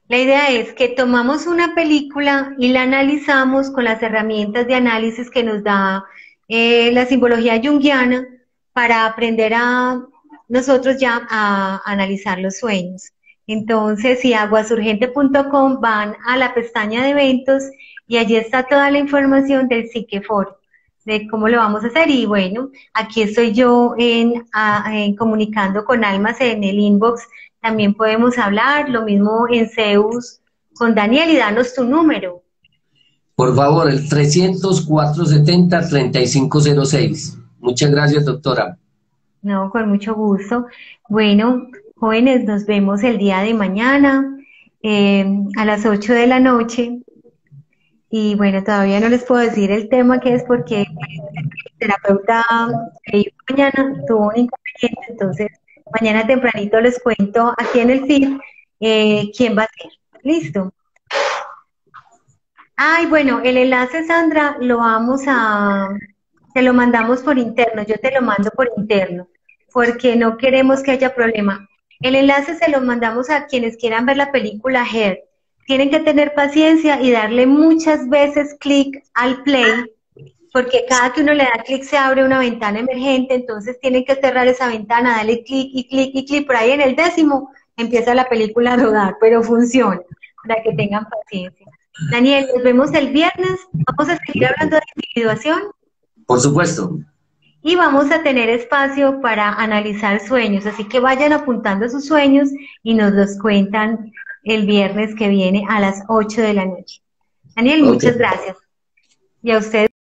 La idea es que tomamos una película y la analizamos con las herramientas de análisis que nos da la simbología junguiana para aprender a nosotros ya a analizar los sueños. Entonces, si aguasurgente.com van a la pestaña de eventos y allí está toda la información del Psiqueforo, de cómo lo vamos a hacer. Y bueno, aquí estoy yo en Comunicando con Almas en el inbox. También podemos hablar, lo mismo en Zeus con Daniel, y danos tu número. Por favor, el 300-470-3506. Muchas gracias, doctora. No, con mucho gusto. Bueno, jóvenes, nos vemos el día de mañana a las 8 de la noche. Y bueno, todavía no les puedo decir el tema que es porque el terapeuta mañana tuvo un inconveniente, entonces mañana tempranito les cuento aquí en el feed quién va a ser. ¿Listo? Ay, bueno, el enlace, Sandra, te lo mandamos por interno, yo te lo mando por interno, porque no queremos que haya problema. El enlace se lo mandamos a quienes quieran ver la película Her. Tienen que tener paciencia y darle muchas veces clic al play, porque cada que uno le da clic se abre una ventana emergente, entonces tienen que cerrar esa ventana, darle clic y clic y clic, por ahí en el 10º empieza la película a rodar, pero funciona, para que tengan paciencia. Daniel, nos vemos el viernes. Vamos a seguir hablando de individuación Por supuesto. y vamos a tener espacio para analizar sueños. Así que vayan apuntando sus sueños y nos los cuentan el viernes que viene a las 8 de la noche. Daniel, Ok. muchas gracias. Y a ustedes.